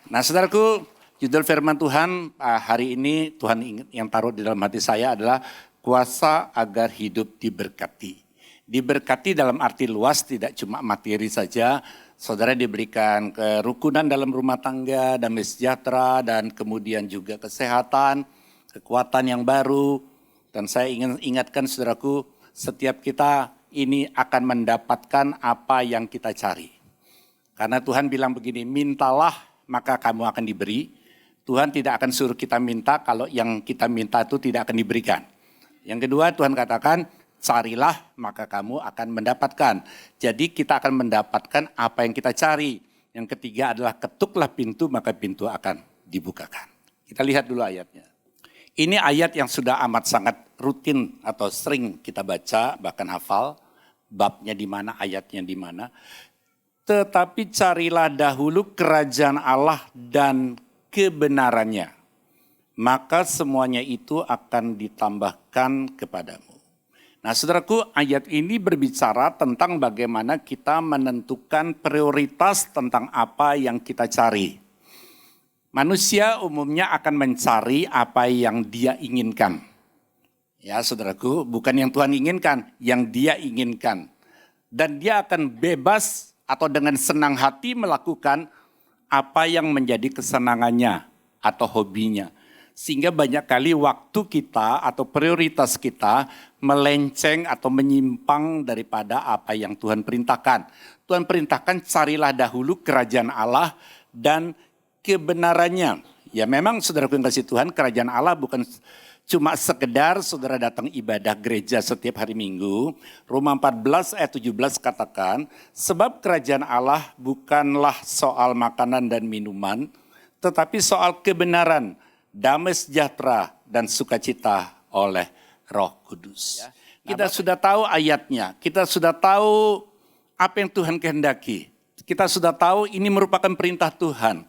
Nah, saudaraku, judul firman Tuhan hari ini Tuhan yang taruh di dalam hati saya adalah kuasa agar hidup diberkati. Diberkati dalam arti luas, tidak cuma materi saja. Saudara diberikan kerukunan dalam rumah tangga, damai sejahtera, dan kemudian juga kesehatan, kekuatan yang baru. Dan saya ingin ingatkan saudaraku, setiap kita ini akan mendapatkan apa yang kita cari. Karena Tuhan bilang begini, mintalah maka kamu akan diberi. Tuhan tidak akan suruh kita minta kalau yang kita minta itu tidak akan diberikan. Yang kedua Tuhan katakan, carilah maka kamu akan mendapatkan. Jadi kita akan mendapatkan apa yang kita cari. Yang ketiga adalah ketuklah pintu maka pintu akan dibukakan. Kita lihat dulu ayatnya. Ini ayat yang sudah amat sangat rutin atau sering kita baca, bahkan hafal. Babnya di mana, ayatnya di mana. Tetapi carilah dahulu kerajaan Allah dan kebenarannya. Maka semuanya itu akan ditambahkan kepadamu. Nah saudaraku, ayat ini berbicara tentang bagaimana kita menentukan prioritas tentang apa yang kita cari. Manusia umumnya akan mencari apa yang dia inginkan. Ya saudaraku, bukan yang Tuhan inginkan, yang dia inginkan. Dan dia akan bebas atau dengan senang hati melakukan apa yang menjadi kesenangannya atau hobinya. Sehingga banyak kali waktu kita atau prioritas kita melenceng atau menyimpang daripada apa yang Tuhan perintahkan. Tuhan perintahkan carilah dahulu kerajaan Allah dan kebenarannya. Ya memang saudara yang kasih Tuhan, kerajaan Allah bukan cuma sekedar saudara datang ibadah gereja setiap hari Minggu. Roma 14 ayat 17 katakan, sebab kerajaan Allah bukanlah soal makanan dan minuman, tetapi soal kebenaran, damai sejahtera dan sukacita oleh Roh Kudus. Kita sudah tahu ayatnya, kita sudah tahu apa yang Tuhan kehendaki. Kita sudah tahu ini merupakan perintah Tuhan.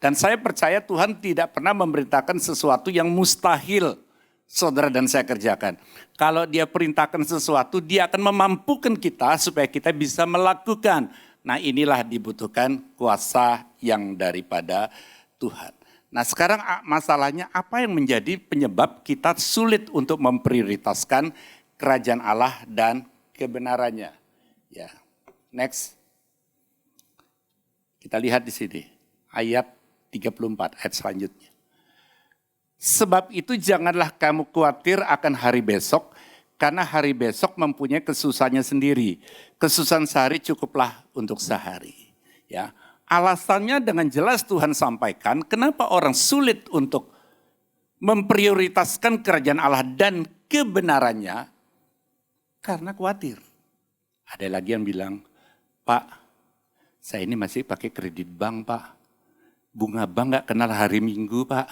Dan saya percaya Tuhan tidak pernah memerintahkan sesuatu yang mustahil saudara dan saya kerjakan. Kalau dia perintahkan sesuatu, dia akan memampukan kita supaya kita bisa melakukan. Nah inilah dibutuhkan kuasa yang daripada Tuhan. Nah sekarang masalahnya apa yang menjadi penyebab kita sulit untuk memprioritaskan kerajaan Allah dan kebenarannya. Ya, next. Kita lihat di sini ayat 34 ayat selanjutnya. Sebab itu janganlah kamu khawatir akan hari besok, karena hari besok mempunyai kesusahannya sendiri. Kesusahan sehari cukuplah untuk sehari. Ya, alasannya dengan jelas Tuhan sampaikan kenapa orang sulit untuk memprioritaskan kerajaan Allah dan kebenarannya, karena khawatir. Ada lagi yang bilang, Pak, saya ini masih pakai kredit bank Pak. Bunga bank gak kenal hari Minggu Pak.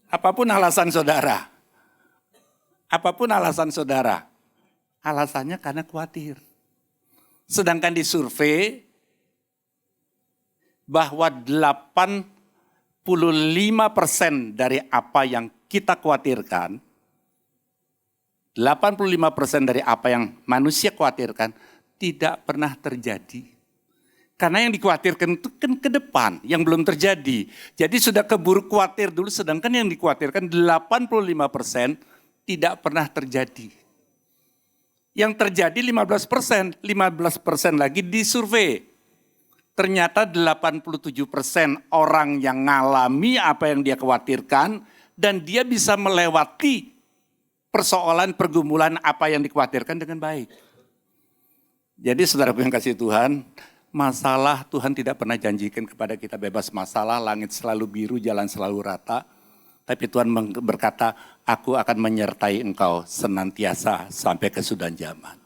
Apapun alasan saudara. Apapun alasan saudara. Alasannya karena khawatir. Sedangkan di survei bahwa 85% dari apa yang kita khawatirkan, 85% dari apa yang manusia khawatirkan tidak pernah terjadi. Karena yang dikhawatirkan itu kan ke depan, yang belum terjadi. Jadi sudah keburu khawatir dulu, sedangkan yang dikhawatirkan 85% tidak pernah terjadi. Yang terjadi 15%, 15% lagi disurvei. Ternyata 87% orang yang ngalami apa yang dia khawatirkan, dan dia bisa melewati persoalan pergumulan apa yang dikhawatirkan dengan baik. Jadi saudaraku yang kasih Tuhan, masalah Tuhan tidak pernah janjikan kepada kita bebas masalah, langit selalu biru, jalan selalu rata. Tapi Tuhan berkata, aku akan menyertai engkau senantiasa sampai kesudahan zaman.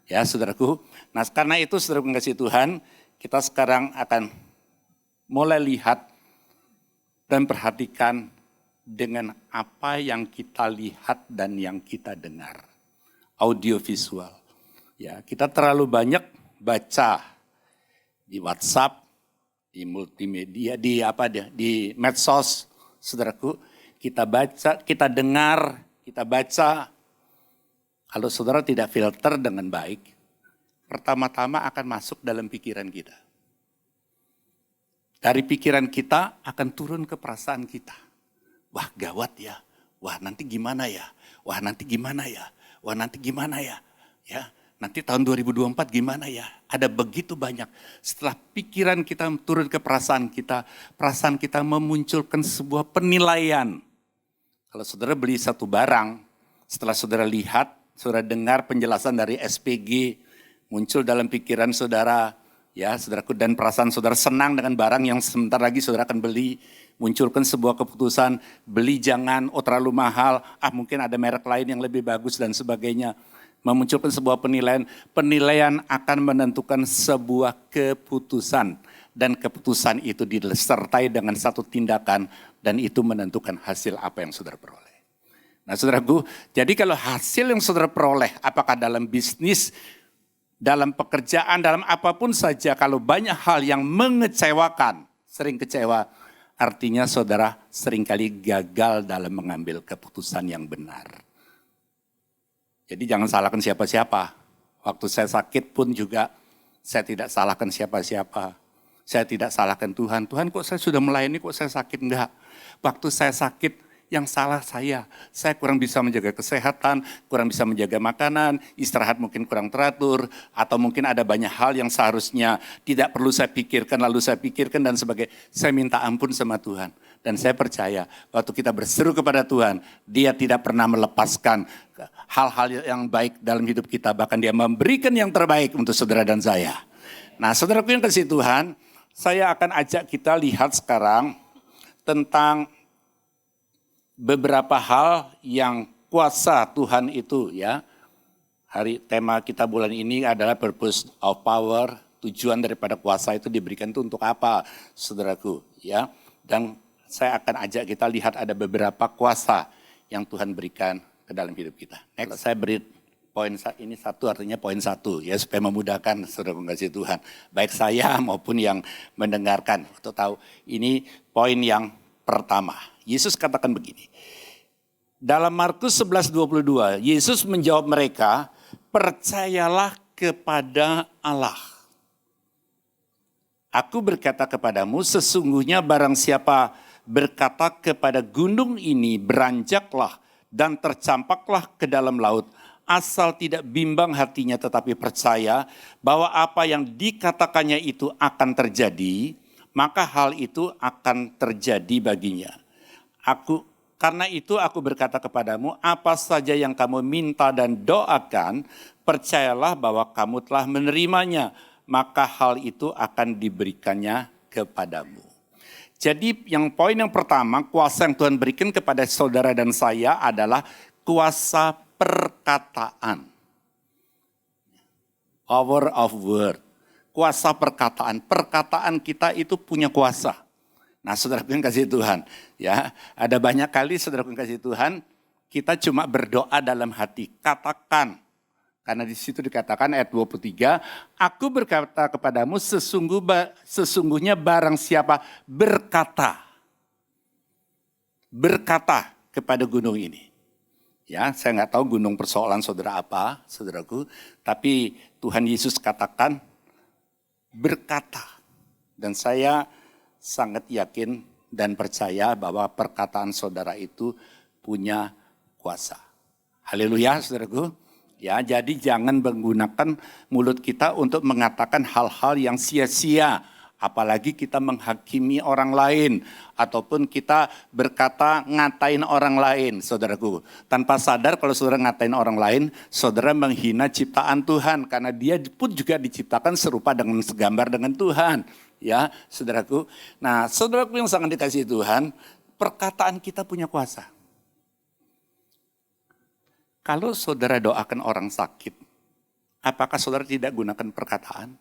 Ya saudaraku, nah karena itu saudaraku yang kasih Tuhan, kita sekarang akan mulai lihat dan perhatikan dengan apa yang kita lihat dan yang kita dengar. Audiovisual. Ya, kita terlalu banyak baca di WhatsApp, di multimedia, di medsos, saudaraku, kita baca, kita dengar, kita baca. Kalau saudara tidak filter dengan baik, pertama-tama akan masuk dalam pikiran kita. Dari pikiran kita akan turun ke perasaan kita. Wah gawat ya, wah nanti gimana ya, wah nanti gimana ya, wah nanti gimana ya. Ya, nanti tahun 2024 gimana ya. Ada begitu banyak. Setelah pikiran kita turun ke perasaan kita memunculkan sebuah penilaian. Kalau saudara beli satu barang, setelah saudara lihat, saudara dengar penjelasan dari SPG, muncul dalam pikiran saudara, ya saudaraku, dan perasaan saudara senang dengan barang yang sebentar lagi saudara akan beli, munculkan sebuah keputusan, beli jangan, oh terlalu mahal, mungkin ada merek lain yang lebih bagus dan sebagainya. Memunculkan sebuah penilaian akan menentukan sebuah keputusan. Dan keputusan itu disertai dengan satu tindakan dan itu menentukan hasil apa yang saudara peroleh. Nah saudaraku, jadi kalau hasil yang saudara peroleh, apakah dalam bisnis, dalam pekerjaan, dalam apapun saja, kalau banyak hal yang mengecewakan, sering kecewa, artinya saudara seringkali gagal dalam mengambil keputusan yang benar. Jadi jangan salahkan siapa-siapa. Waktu saya sakit pun juga saya tidak salahkan siapa-siapa. Saya tidak salahkan Tuhan. Tuhan kok saya sudah melayani kok saya sakit? Enggak. Waktu saya sakit yang salah saya. Saya kurang bisa menjaga kesehatan, kurang bisa menjaga makanan, istirahat mungkin kurang teratur. Atau mungkin ada banyak hal yang seharusnya tidak perlu saya pikirkan, lalu saya pikirkan dan sebagainya. Saya minta ampun sama Tuhan. Dan saya percaya waktu kita berseru kepada Tuhan, Dia tidak pernah melepaskan hal-hal yang baik dalam hidup kita. Bahkan Dia memberikan yang terbaik untuk saudara dan saya. Nah saudaraku yang kasih Tuhan, saya akan ajak kita lihat sekarang tentang beberapa hal yang kuasa Tuhan itu ya. Tema kita bulan ini adalah purpose of power. Tujuan daripada kuasa itu diberikan itu untuk apa, saudaraku ya. Dan saya akan ajak kita lihat ada beberapa kuasa yang Tuhan berikan ke dalam hidup kita. Next, saya beri poin ini satu, artinya poin satu ya, supaya memudahkan saudara kasih Tuhan. Baik saya maupun yang mendengarkan untuk tahu ini poin yang pertama. Yesus katakan begini. Dalam Markus 11:22, Yesus menjawab mereka, percayalah kepada Allah. Aku berkata kepadamu, sesungguhnya barang siapa berkata kepada gunung ini, beranjaklah dan tercampaklah ke dalam laut, asal tidak bimbang hatinya tetapi percaya bahwa apa yang dikatakannya itu akan terjadi, maka hal itu akan terjadi baginya. Karena itu aku berkata kepadamu, apa saja yang kamu minta dan doakan, percayalah bahwa kamu telah menerimanya, maka hal itu akan diberikannya kepadamu. Jadi poin yang pertama, kuasa yang Tuhan berikan kepada saudara dan saya adalah kuasa perkataan. Power of word. Kuasa perkataan. Perkataan kita itu punya kuasa. Nah saudaraku yang kasih Tuhan. Ya, ada banyak kali saudaraku yang kasih Tuhan, kita cuma berdoa dalam hati. Katakan. Karena di situ dikatakan ayat 23, aku berkata kepadamu sesungguhnya barang siapa berkata kepada gunung ini. Ya, saya nggak tahu gunung persoalan saudara apa, saudaraku. Tapi Tuhan Yesus katakan berkata. Dan saya sangat yakin dan percaya bahwa perkataan saudara itu punya kuasa. Haleluya, saudaraku. Ya, jadi jangan menggunakan mulut kita untuk mengatakan hal-hal yang sia-sia. Apalagi kita menghakimi orang lain. Ataupun kita berkata ngatain orang lain, saudaraku. Tanpa sadar kalau saudara ngatain orang lain, saudara menghina ciptaan Tuhan. Karena dia pun juga diciptakan serupa dengan segambar dengan Tuhan. Ya, saudaraku. Nah, saudaraku yang sangat dikasihi Tuhan, perkataan kita punya kuasa. Kalau saudara doakan orang sakit, apakah saudara tidak gunakan perkataan?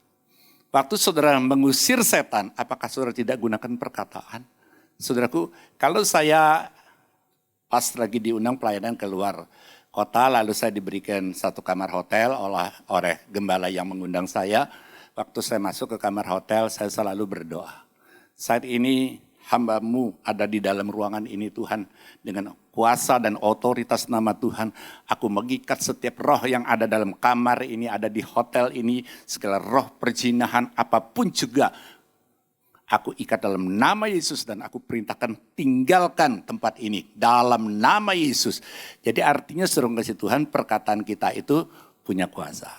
Waktu saudara mengusir setan, apakah saudara tidak gunakan perkataan? Saudaraku, kalau saya pas lagi diundang pelayanan keluar kota, lalu saya diberikan satu kamar hotel oleh gembala yang mengundang saya. Waktu saya masuk ke kamar hotel, saya selalu berdoa. Saat ini hamba-Mu ada di dalam ruangan ini Tuhan. Dengan kuasa dan otoritas nama Tuhan. Aku mengikat setiap roh yang ada dalam kamar ini, ada di hotel ini. Segala roh perzinahan apapun juga. Aku ikat dalam nama Yesus dan aku perintahkan tinggalkan tempat ini dalam nama Yesus. Jadi artinya saudara kasih Tuhan, perkataan kita itu punya kuasa.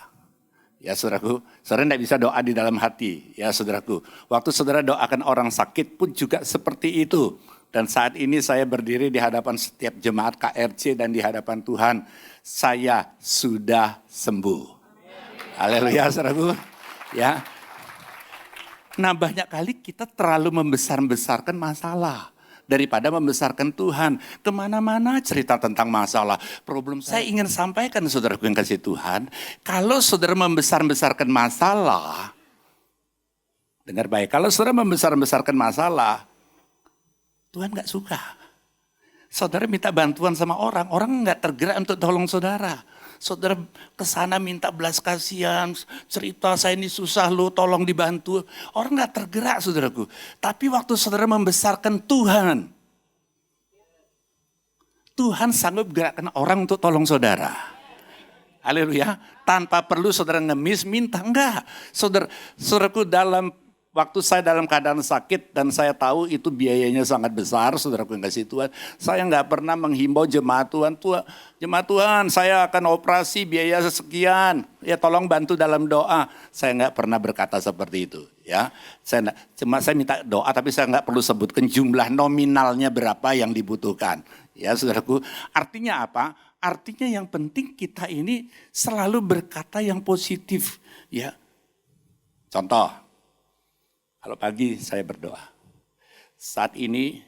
Ya saudaraku, saudara tidak bisa doa di dalam hati. Ya saudaraku, waktu saudara doakan orang sakit pun juga seperti itu. Dan saat ini saya berdiri di hadapan setiap jemaat KRC dan di hadapan Tuhan, saya sudah sembuh. Haleluya saudaraku. Ya. Nah banyak kali kita terlalu membesar-besarkan masalah daripada membesarkan Tuhan. Kemana-mana cerita tentang masalah, problem. Saya ingin sampaikan saudaraku yang kasih Tuhan, kalau saudara membesar-besarkan masalah, dengar baik, kalau saudara membesar-besarkan masalah, Tuhan gak suka. Saudara minta bantuan sama orang, orang gak tergerak untuk tolong saudara. Saudara kesana minta belas kasihan, cerita saya ini susah lo tolong dibantu. Orang gak tergerak saudaraku. Tapi waktu saudara membesarkan Tuhan, Tuhan sanggup gerakkan orang untuk tolong saudara. Haleluya. Tanpa perlu saudara ngemis, minta, enggak. Saudaraku waktu saya dalam keadaan sakit dan saya tahu itu biayanya sangat besar, saudaraku yang kasih Tuhan. Saya nggak pernah menghimbau jemaat Tuhan, jemaat Tuhan saya akan operasi biaya sekian, ya tolong bantu dalam doa. Saya nggak pernah berkata seperti itu. Ya, saya minta doa tapi saya nggak perlu sebutkan jumlah nominalnya berapa yang dibutuhkan. Ya saudaraku, artinya apa? Artinya yang penting kita ini selalu berkata yang positif. Ya, contoh. Kalau pagi saya berdoa, saat ini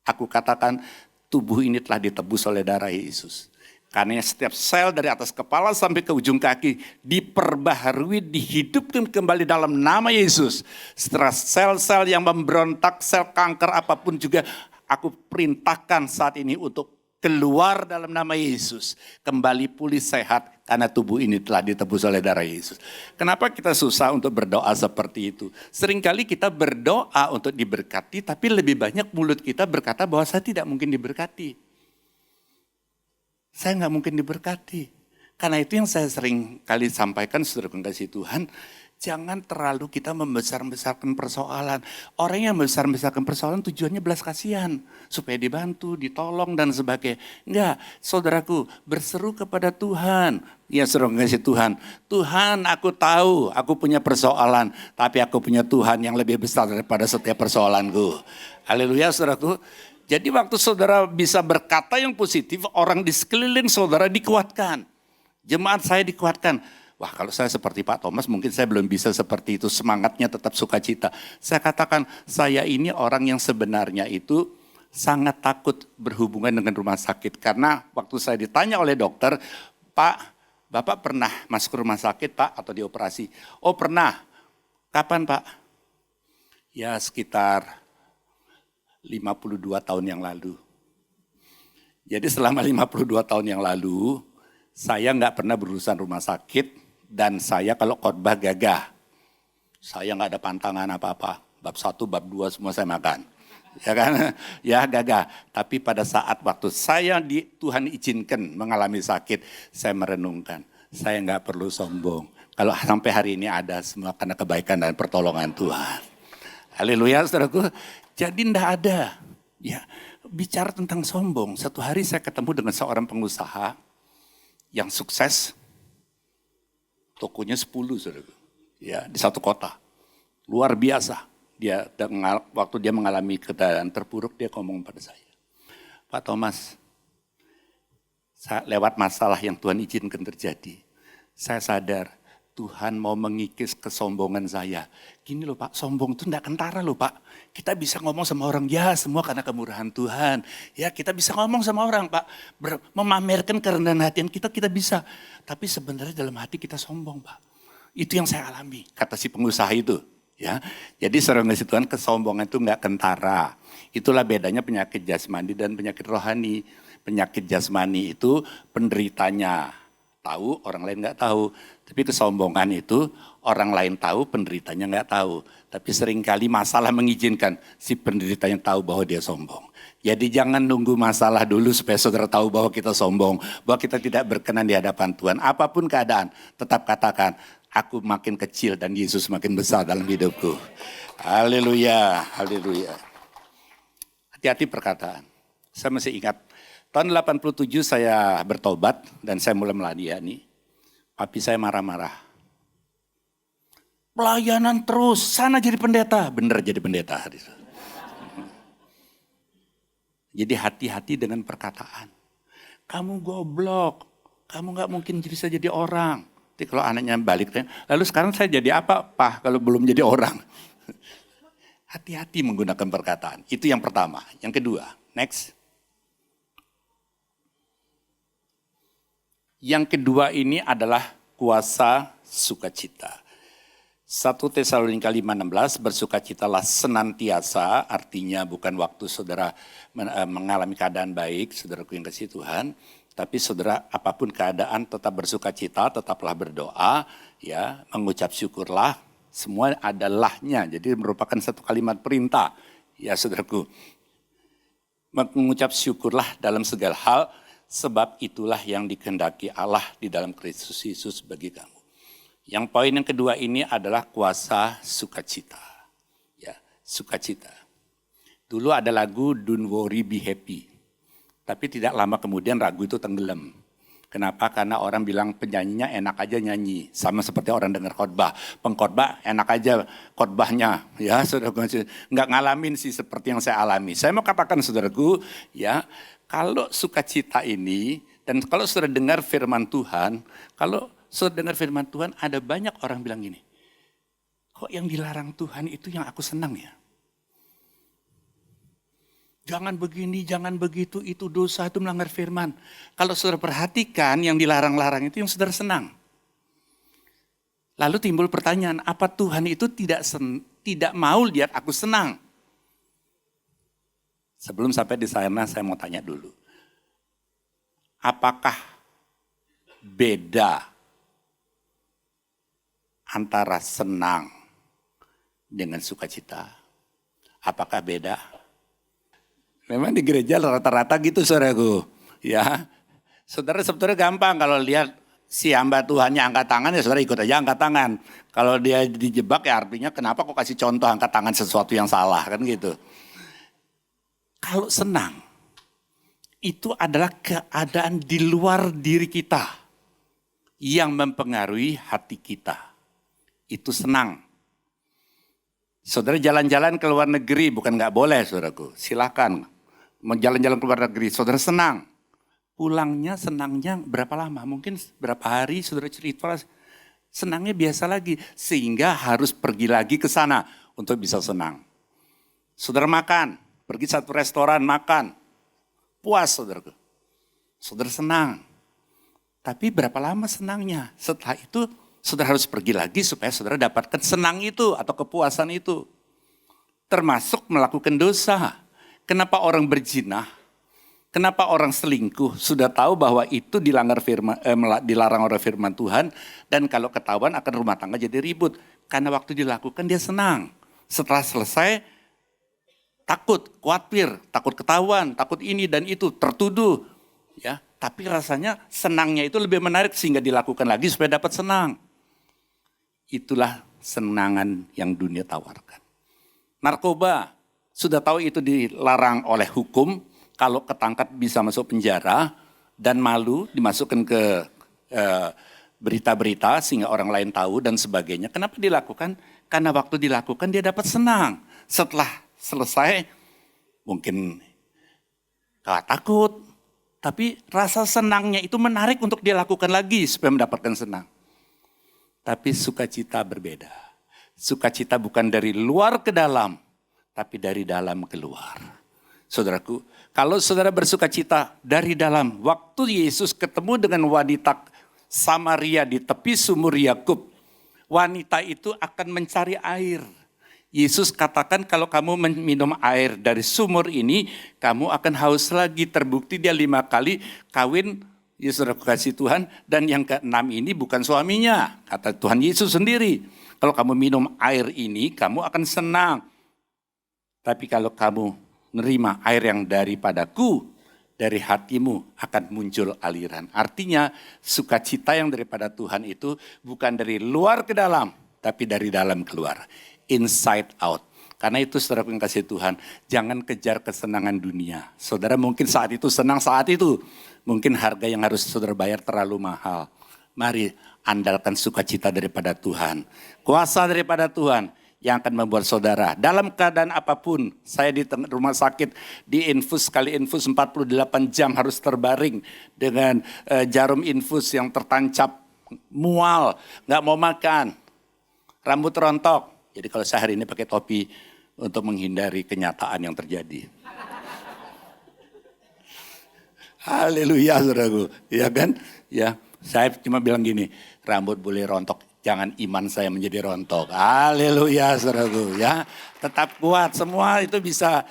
aku katakan tubuh ini telah ditebus oleh darah Yesus. Karena setiap sel dari atas kepala sampai ke ujung kaki diperbaharui, dihidupkan kembali dalam nama Yesus. Setelah sel-sel yang memberontak, sel kanker apapun juga aku perintahkan saat ini untuk keluar dalam nama Yesus. Kembali pulih sehat karena tubuh ini telah ditebus oleh darah Yesus. Kenapa kita susah untuk berdoa seperti itu? Seringkali kita berdoa untuk diberkati, tapi lebih banyak mulut kita berkata bahwa saya tidak mungkin diberkati. Saya nggak mungkin diberkati. Karena itu yang saya sering kali sampaikan, saudara kasih Tuhan, jangan terlalu kita membesar-besarkan persoalan. Orang yang membesar-besarkan persoalan tujuannya belas kasihan. Supaya dibantu, ditolong dan sebagainya. Enggak, saudaraku berseru kepada Tuhan. Ya saudara kasih Tuhan. Tuhan aku tahu aku punya persoalan. Tapi aku punya Tuhan yang lebih besar daripada setiap persoalanku. Haleluya saudaraku. Jadi waktu saudara bisa berkata yang positif, orang di sekeliling saudara dikuatkan. Jemaat saya dikuatkan. Wah kalau saya seperti Pak Thomas mungkin saya belum bisa seperti itu, semangatnya tetap sukacita. Saya katakan saya ini orang yang sebenarnya itu sangat takut berhubungan dengan rumah sakit. Karena waktu saya ditanya oleh dokter, Pak Bapak pernah masuk ke rumah sakit Pak atau dioperasi? Oh pernah. Kapan Pak? Ya sekitar 52 tahun yang lalu. Jadi selama 52 tahun yang lalu saya nggak pernah berurusan rumah sakit. Dan saya kalau khotbah gagah, saya nggak ada pantangan apa-apa. Bab 1, bab 2 semua saya makan. Ya kan? Ya gagah. Tapi pada saat waktu saya Tuhan izinkan mengalami sakit, saya merenungkan. Saya nggak perlu sombong. Kalau sampai hari ini ada semua karena kebaikan dan pertolongan Tuhan. Haleluya saudaraku. Jadi enggak ada. Ya, bicara tentang sombong. Satu hari saya ketemu dengan seorang pengusaha yang sukses. Tokonya 10 saudaraku. Ya, di satu kota. Luar biasa. Waktu dia mengalami keadaan terpuruk, dia ngomong pada saya. Pak Thomas, lewat masalah yang Tuhan izinkan terjadi, saya sadar Tuhan mau mengikis kesombongan saya. Gini loh Pak, sombong itu enggak kentara loh Pak. Kita bisa ngomong sama orang, ya semua karena kemurahan Tuhan. Ya kita bisa ngomong sama orang Pak. Memamerkan kerendahan hati kita bisa. Tapi sebenarnya dalam hati kita sombong Pak. Itu yang saya alami, kata si pengusaha itu. Ya, jadi saudara ngasih Tuhan, kesombongan itu enggak kentara. Itulah bedanya penyakit jasmani dan penyakit rohani. Penyakit jasmani itu penderitanya tahu, orang lain enggak tahu. Tapi kesombongan itu orang lain tahu, penderitanya enggak tahu. Tapi seringkali masalah mengizinkan si penderitanya tahu bahwa dia sombong. Jadi jangan nunggu masalah dulu supaya saudara tahu bahwa kita sombong. Bahwa kita tidak berkenan di hadapan Tuhan. Apapun keadaan, tetap katakan, aku makin kecil dan Yesus makin besar dalam hidupku. Haleluya, haleluya. Hati-hati perkataan. Saya masih ingat, tahun 87 saya bertobat dan saya mulai melayani. Papi saya marah-marah. Pelayanan terus, sana jadi pendeta. Bener jadi pendeta. Jadi hati-hati dengan perkataan. Kamu goblok, kamu gak mungkin bisa jadi orang. Jadi kalau anaknya balik, lalu sekarang saya jadi apa, Pak, kalau belum jadi orang? Hati-hati menggunakan perkataan. Itu yang pertama. Yang kedua, next. Yang kedua ini adalah kuasa sukacita. 1 Tesalonika 5:16, bersukacitalah senantiasa, artinya bukan waktu saudara mengalami keadaan baik, saudaraku yang kasih Tuhan, tapi saudara apapun keadaan tetap bersukacita, tetaplah berdoa, ya, mengucap syukurlah, semua adalahnya, jadi merupakan satu kalimat perintah, ya saudaraku. Mengucap syukurlah dalam segala hal, sebab itulah yang dikehendaki Allah di dalam Kristus Yesus bagi kamu. Yang poin yang kedua ini adalah kuasa sukacita. Ya, sukacita. Dulu ada lagu Don't Worry Be Happy. Tapi tidak lama kemudian lagu itu tenggelam. Kenapa? Karena orang bilang penyanyinya enak aja nyanyi. Sama seperti orang dengar khotbah. Pengkhotbah enak aja khotbahnya. Ya, saudara, nggak ngalamin sih seperti yang saya alami. Saya mau katakan saudaraku, ya, kalau sukacita ini, dan kalau saudara dengar firman Tuhan, kalau saudara dengar firman Tuhan, ada banyak orang bilang gini, kok yang dilarang Tuhan itu yang aku senang ya? Jangan begini, jangan begitu, itu dosa, itu melanggar firman. Kalau saudara perhatikan yang dilarang-larang itu yang saudara senang. Lalu timbul pertanyaan, apa Tuhan itu tidak mau lihat aku senang? Sebelum sampai di sana saya mau tanya dulu. Apakah beda antara senang dengan sukacita? Apakah beda? Memang di gereja rata-rata gitu saudaraku. Ya, saudara sebetulnya gampang kalau lihat si hamba Tuhannya angkat tangan ya saudara ikut aja angkat tangan. Kalau dia dijebak ya artinya kenapa kok kasih contoh angkat tangan sesuatu yang salah kan gitu. Kalau senang itu adalah keadaan di luar diri kita yang mempengaruhi hati kita. Itu senang. Saudara jalan-jalan ke luar negeri, bukan nggak boleh saudaraku, silakan. Mau jalan-jalan ke luar negeri, saudara senang. Pulangnya senangnya berapa lama? Mungkin berapa hari saudara cerita, senangnya biasa lagi. Sehingga harus pergi lagi ke sana untuk bisa senang. Saudara makan, pergi satu restoran makan, puas saudaraku. Saudara senang. Tapi berapa lama senangnya? Setelah itu saudara harus pergi lagi supaya saudara dapatkan senang itu atau kepuasan itu. Termasuk melakukan dosa. Kenapa orang berzina? Kenapa orang selingkuh? Sudah tahu bahwa itu dilarang oleh firman Tuhan. Dan kalau ketahuan akan rumah tangga jadi ribut. Karena waktu dilakukan dia senang. Setelah selesai takut, khawatir, takut ketahuan, takut ini dan itu, tertuduh. Ya, tapi rasanya senangnya itu lebih menarik sehingga dilakukan lagi supaya dapat senang. Itulah senangan yang dunia tawarkan. Narkoba, sudah tahu itu dilarang oleh hukum, kalau ketangkap bisa masuk penjara dan malu dimasukkan ke berita-berita sehingga orang lain tahu dan sebagainya. Kenapa dilakukan? Karena waktu dilakukan dia dapat senang. Setelah selesai mungkin kalah takut, tapi rasa senangnya itu menarik untuk dia lakukan lagi supaya mendapatkan senang. Tapi sukacita berbeda. Sukacita bukan dari luar ke dalam, tapi dari dalam keluar. Saudaraku, kalau saudara bersukacita dari dalam, waktu Yesus ketemu dengan wanita Samaria di tepi sumur Yakub, wanita itu akan mencari air. Yesus katakan kalau kamu minum air dari sumur ini, kamu akan haus lagi. Terbukti dia 5 kali kawin, Yesus kasih Tuhan, dan yang ke-6 ini bukan suaminya. Kata Tuhan Yesus sendiri, kalau kamu minum air ini, kamu akan senang. Tapi kalau kamu nerima air yang daripadaku, dari hatimu akan muncul aliran. Artinya sukacita yang daripada Tuhan itu bukan dari luar ke dalam, tapi dari dalam keluar. Inside out. Karena itu saudara yang kasih Tuhan, jangan kejar kesenangan dunia. Saudara mungkin saat itu senang saat itu. Mungkin harga yang harus saudara bayar terlalu mahal. Mari andalkan sukacita daripada Tuhan. Kuasa daripada Tuhan yang akan membuat saudara dalam keadaan apapun. Saya di rumah sakit diinfus sekali infus 48 jam harus terbaring dengan jarum infus yang tertancap, mual, gak mau makan, rambut rontok. Jadi kalau saya hari ini pakai topi untuk menghindari kenyataan yang terjadi. Haleluya saudaraku, ya kan? Ya, saya cuma bilang gini, rambut boleh rontok, jangan iman saya menjadi rontok. Haleluya saudaraku ya. Tetap kuat, semua itu bisa.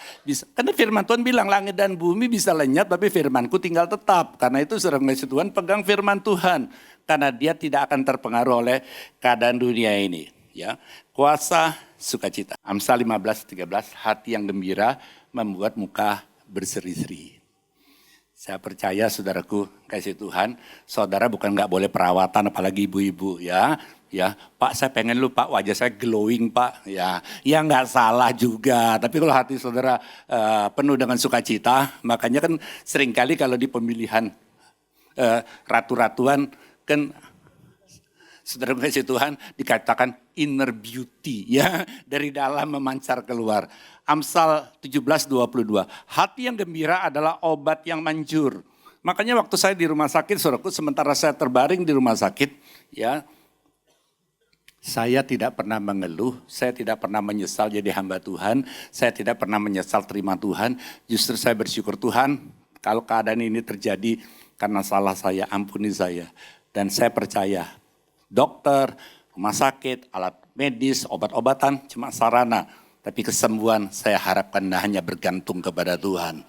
Karena firman Tuhan bilang langit dan bumi bisa lenyap tapi firmanku tinggal tetap. Karena itu saudara mengasihi Tuhan pegang firman Tuhan. Karena dia tidak akan terpengaruh oleh keadaan dunia ini. Ya, kuasa sukacita. Amsal 15:13, hati yang gembira membuat muka berseri-seri. Saya percaya saudaraku kasih Tuhan, saudara bukan gak boleh perawatan apalagi ibu-ibu ya. Ya, Pak saya pengen lu Pak wajah saya glowing Pak. Ya gak salah juga. Tapi kalau hati saudara penuh dengan sukacita, makanya kan seringkali kalau di pemilihan ratu-ratuan kan saudara kasih Tuhan dikatakan inner beauty ya, dari dalam memancar keluar. Amsal 17:22, hati yang gembira adalah obat yang manjur. Makanya waktu saya di rumah sakit, saudaraku, sementara saya terbaring di rumah sakit, ya, saya tidak pernah mengeluh, saya tidak pernah menyesal jadi hamba Tuhan, saya tidak pernah menyesal terima Tuhan. Justru saya bersyukur Tuhan, kalau keadaan ini terjadi karena salah saya, ampuni saya. Dan saya percaya, dokter, rumah sakit, alat medis, obat-obatan cuma sarana. Tapi kesembuhan saya harapkan hanya bergantung kepada Tuhan.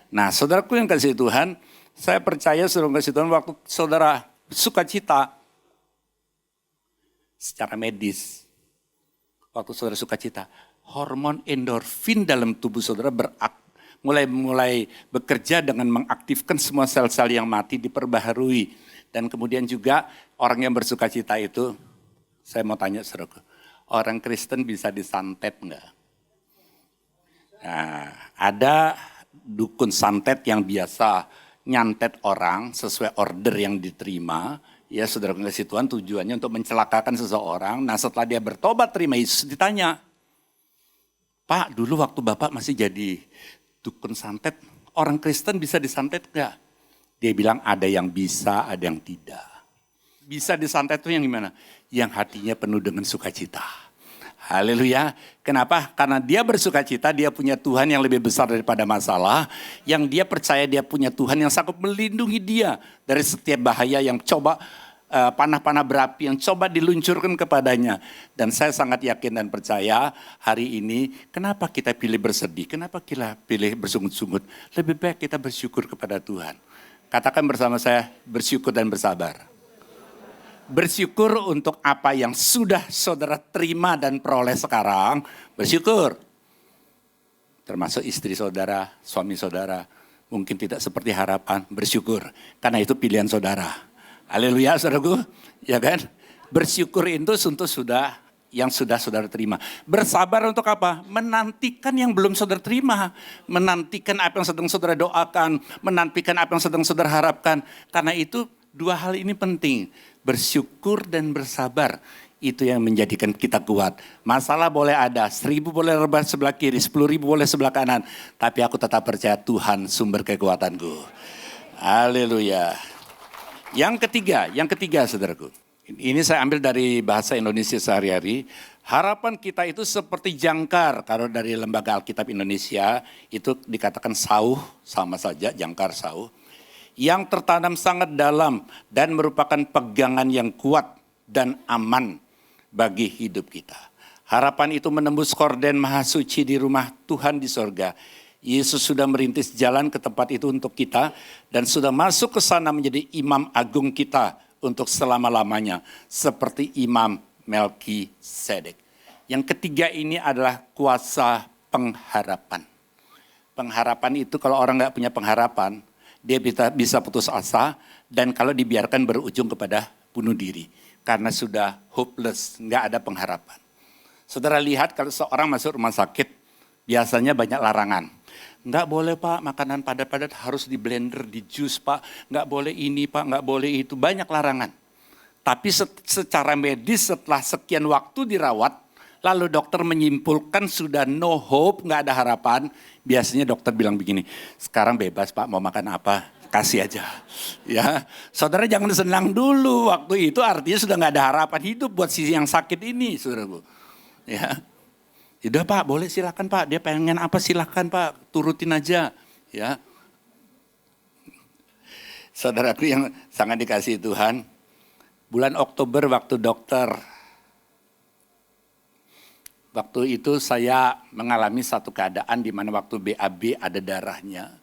Nah saudaraku yang kasih Tuhan, saya percaya saudara kasih Tuhan waktu saudara sukacita secara medis. Waktu saudara sukacita, hormon endorfin dalam tubuh saudara mulai bekerja dengan mengaktifkan semua sel-sel yang mati diperbaharui. Dan kemudian juga orang yang bersukacita itu, saya mau tanya saudaraku, orang Kristen bisa disantet enggak? Nah, ada dukun santet yang biasa nyantet orang sesuai order yang diterima. Ya saudara kasih Tuhan tujuannya untuk mencelakakan seseorang. Nah setelah dia bertobat terima Yesus ditanya, Pak dulu waktu Bapak masih jadi dukun santet, orang Kristen bisa disantet enggak? Dia bilang ada yang bisa, ada yang tidak. Bisa disantet itu yang gimana? Yang hatinya penuh dengan sukacita. Haleluya. Kenapa? Karena dia bersukacita, dia punya Tuhan yang lebih besar daripada masalah. Yang dia percaya dia punya Tuhan yang sanggup melindungi dia dari setiap bahaya yang coba panah-panah berapi yang coba diluncurkan kepadanya. Dan saya sangat yakin dan percaya hari ini kenapa kita pilih bersedih, kenapa kita pilih bersungut-sungut. Lebih baik kita bersyukur kepada Tuhan. Katakan bersama saya, bersyukur dan bersabar. Bersyukur untuk apa yang sudah saudara terima dan peroleh sekarang. Bersyukur. Termasuk istri saudara, suami saudara. Mungkin tidak seperti harapan. Bersyukur. Karena itu pilihan saudara. Haleluya saudaraku. Ya kan? Bersyukur itu untuk yang sudah saudara terima. Bersabar untuk apa? Menantikan yang belum saudara terima. Menantikan apa yang sedang saudara doakan. Menantikan apa yang sedang saudara harapkan. Karena itu dua hal ini penting. Bersyukur dan bersabar. Itu yang menjadikan kita kuat. Masalah boleh ada, 1000 boleh rebah sebelah kiri, 10.000 boleh sebelah kanan. Tapi aku tetap percaya Tuhan sumber kekuatanku. Haleluya. Yang ketiga saudaraku. Ini saya ambil dari bahasa Indonesia sehari-hari. Harapan kita itu seperti jangkar. Kalau dari Lembaga Alkitab Indonesia itu dikatakan sauh, sama saja jangkar sauh. Yang tertanam sangat dalam dan merupakan pegangan yang kuat dan aman bagi hidup kita. Harapan itu menembus korden maha suci di rumah Tuhan di sorga. Yesus sudah merintis jalan ke tempat itu untuk kita dan sudah masuk ke sana menjadi imam agung kita untuk selama-lamanya seperti Imam Melkisedek. Yang ketiga ini adalah kuasa pengharapan. Pengharapan itu kalau orang nggak punya pengharapan, dia bisa putus asa, dan kalau dibiarkan berujung kepada bunuh diri. Karena sudah hopeless, nggak ada pengharapan. Saudara lihat kalau seorang masuk rumah sakit, biasanya banyak larangan. Nggak boleh Pak, makanan padat-padat harus di blender, di jus Pak. Nggak boleh ini Pak, nggak boleh itu, banyak larangan. Tapi secara medis setelah sekian waktu dirawat, lalu dokter menyimpulkan sudah no hope, nggak ada harapan. Biasanya dokter bilang begini, sekarang bebas Pak, mau makan apa? Kasih aja. Ya, saudara jangan senang dulu. Waktu itu artinya sudah nggak ada harapan hidup buat si yang sakit ini, saudaraku. Ya, udah Pak, boleh silakan Pak. Dia pengen apa silakan Pak, turutin aja. Ya, saudaraku yang sangat dikasihi Tuhan. Bulan Oktober waktu itu saya mengalami satu keadaan di mana waktu BAB ada darahnya.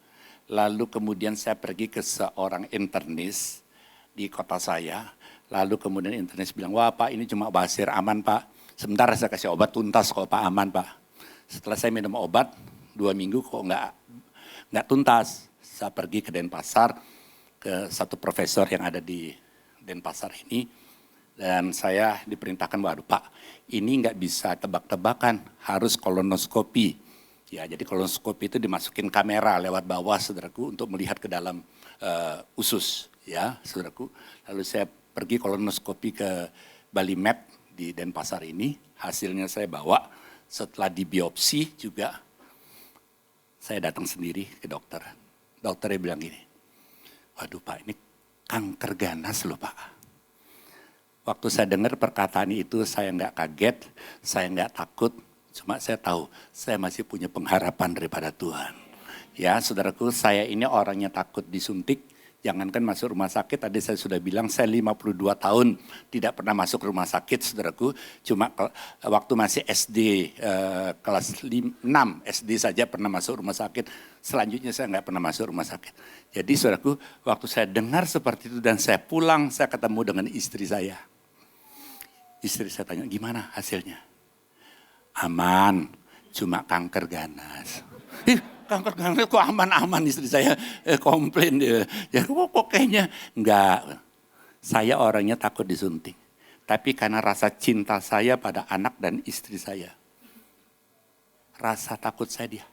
Lalu kemudian saya pergi ke seorang internis di kota saya. Lalu kemudian internis bilang, wah Pak ini cuma basir, aman Pak. Sebentar saya kasih obat tuntas kok Pak, aman Pak. Setelah saya minum obat 2 minggu kok nggak tuntas. Saya pergi ke Denpasar ke satu profesor yang ada di Denpasar ini, dan saya diperintahkan, waduh Pak, ini nggak bisa tebak-tebakan, harus kolonoskopi. Ya, jadi kolonoskopi itu dimasukin kamera lewat bawah, saudaraku, untuk melihat ke dalam usus, ya, saudaraku. Lalu saya pergi kolonoskopi ke Bali Med di Denpasar ini, hasilnya saya bawa. Setelah dibiopsi juga, saya datang sendiri ke dokter. Dokternya bilang gini, waduh Pak, ini kanker ganas loh Pak. Waktu saya dengar perkataan itu saya nggak kaget, saya nggak takut, cuma saya tahu saya masih punya pengharapan daripada Tuhan. Ya saudaraku, saya ini orangnya takut disuntik, jangankan masuk rumah sakit, tadi saya sudah bilang saya 52 tahun tidak pernah masuk rumah sakit saudaraku, cuma waktu masih SD kelas 6 SD saja pernah masuk rumah sakit, selanjutnya saya nggak pernah masuk rumah sakit. Jadi saudaraku, waktu saya dengar seperti itu dan saya pulang, saya ketemu dengan istri saya. Istri saya tanya, gimana hasilnya? Aman, cuma kanker ganas. Kanker ganas kok aman-aman, istri saya komplain. Ya kok kayaknya enggak. Saya orangnya takut disuntik. Tapi karena rasa cinta saya pada anak dan istri saya. Rasa takut saya dia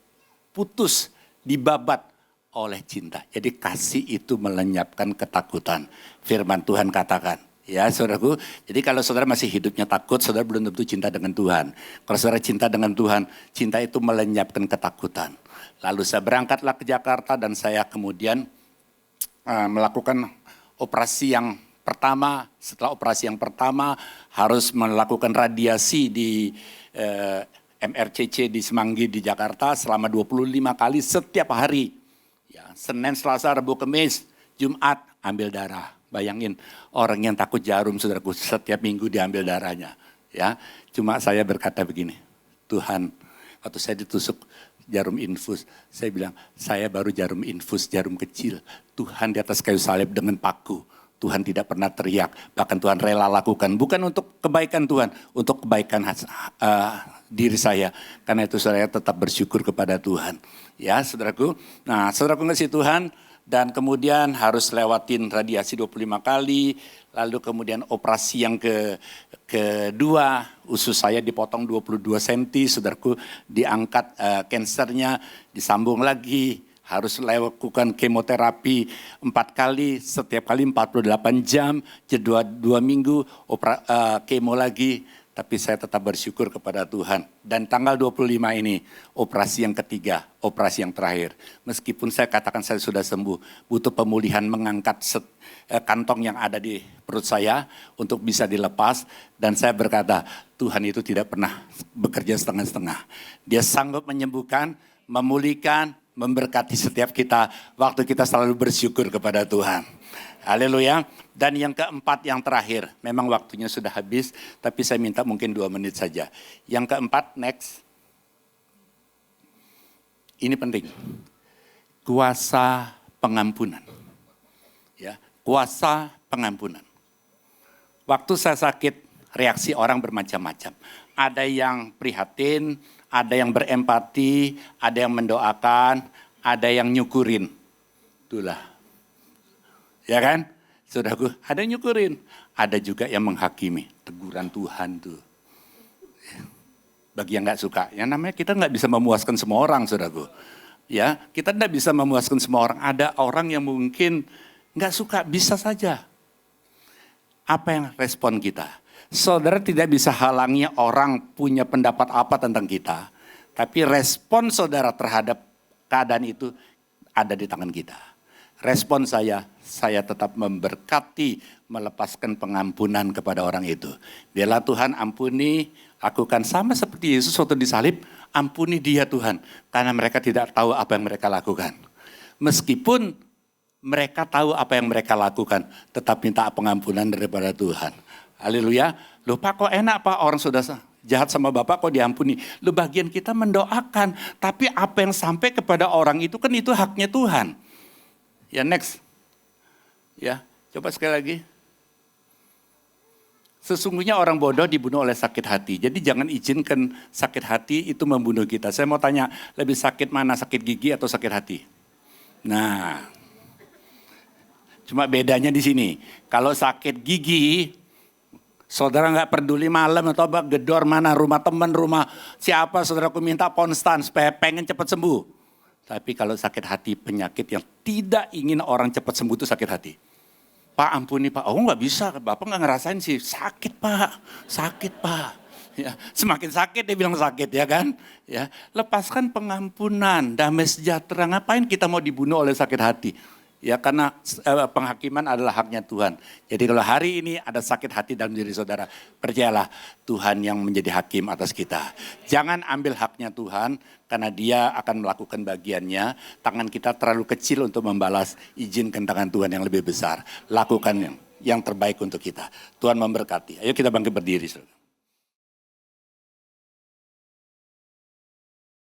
putus, dibabat oleh cinta. Jadi kasih itu melenyapkan ketakutan. Firman Tuhan katakan. Ya saudaraku, jadi kalau saudara masih hidupnya takut, saudara belum tentu cinta dengan Tuhan. Kalau saudara cinta dengan Tuhan, cinta itu melenyapkan ketakutan. Lalu saya berangkatlah ke Jakarta dan saya kemudian melakukan operasi yang pertama. Setelah operasi yang pertama harus melakukan radiasi di MRCC di Semanggi di Jakarta selama 25 kali setiap hari. Ya, Senin, Selasa, Rabu, Kamis, Jumat ambil darah. Bayangin orang yang takut jarum, saudaraku, setiap minggu diambil darahnya. Ya, cuma saya berkata begini, Tuhan, waktu saya ditusuk jarum infus, saya bilang, saya baru jarum infus, jarum kecil. Tuhan di atas kayu salib dengan paku. Tuhan tidak pernah teriak, bahkan Tuhan rela lakukan. Bukan untuk kebaikan Tuhan, untuk kebaikan diri saya. Karena itu saya tetap bersyukur kepada Tuhan. Ya, saudaraku. Nah, saudaraku ngasih Tuhan. Dan kemudian harus lewatin radiasi 25 kali, lalu kemudian operasi yang kedua, usus saya dipotong 22 cm, saudaraku, diangkat kansernya, disambung lagi, harus lakukan kemoterapi 4 kali, setiap kali 48 jam, jeda 2 minggu, kemo lagi. Tapi saya tetap bersyukur kepada Tuhan. Dan tanggal 25 ini, operasi yang ketiga, operasi yang terakhir. Meskipun saya katakan saya sudah sembuh, butuh pemulihan mengangkat kantong yang ada di perut saya untuk bisa dilepas. Dan saya berkata, Tuhan itu tidak pernah bekerja setengah-setengah. Dia sanggup menyembuhkan, memulihkan, memberkati setiap kita. Waktu kita selalu bersyukur kepada Tuhan. Haleluya. Dan yang keempat, yang terakhir, memang waktunya sudah habis, tapi saya minta mungkin 2 menit saja. Yang keempat, next. Ini penting. Kuasa pengampunan. Ya, kuasa pengampunan. Waktu saya sakit, reaksi orang bermacam-macam. Ada yang prihatin, ada yang berempati, ada yang mendoakan, ada yang nyukurin. Itulah Ya kan? Saudaraku, ada yang nyukurin. Ada juga yang menghakimi. Teguran Tuhan tuh. Bagi yang gak suka. Yang namanya kita gak bisa memuaskan semua orang, saudaraku. Ya, kita tidak bisa memuaskan semua orang. Ada orang yang mungkin gak suka, bisa saja. Apa yang respon kita? Saudara tidak bisa halangi orang punya pendapat apa tentang kita. Tapi respon saudara terhadap keadaan itu ada di tangan kita. Respon saya tetap memberkati, melepaskan pengampunan kepada orang itu. Biarlah Tuhan ampuni, lakukan sama seperti Yesus waktu disalib, ampuni dia Tuhan. Karena mereka tidak tahu apa yang mereka lakukan. Meskipun mereka tahu apa yang mereka lakukan, tetap minta pengampunan daripada Tuhan. Haleluya. Loh Pak, kok enak Pak, orang sudah jahat sama Bapak kok diampuni. Loh bagian kita mendoakan, tapi apa yang sampai kepada orang itu kan itu haknya Tuhan. Ya next. Ya, coba sekali lagi. Sesungguhnya orang bodoh dibunuh oleh sakit hati. Jadi jangan izinkan sakit hati itu membunuh kita. Saya mau tanya, lebih sakit mana? Sakit gigi atau sakit hati? Nah, cuma bedanya di sini. Kalau sakit gigi, saudara nggak peduli malam atau apa, gedor mana, rumah teman, rumah siapa, saudaraku minta konstan supaya pengen cepat sembuh. Tapi kalau sakit hati, penyakit yang tidak ingin orang cepat sembuh itu sakit hati. Pak ampuni Pak, oh nggak bisa, Bapak nggak ngerasain sih, sakit Pak, sakit Pak. Ya, semakin sakit dia bilang sakit ya kan. Ya, lepaskan pengampunan, damai sejahtera. Ngapain kita mau dibunuh oleh sakit hati? Ya karena penghakiman adalah haknya Tuhan. Jadi kalau hari ini ada sakit hati dalam diri saudara, percayalah Tuhan yang menjadi hakim atas kita. Jangan ambil haknya Tuhan karena dia akan melakukan bagiannya. Tangan kita terlalu kecil untuk membalas, izinkan tangan Tuhan yang lebih besar. Lakukan yang terbaik untuk kita. Tuhan memberkati. Ayo kita bangkit berdiri. Saudara.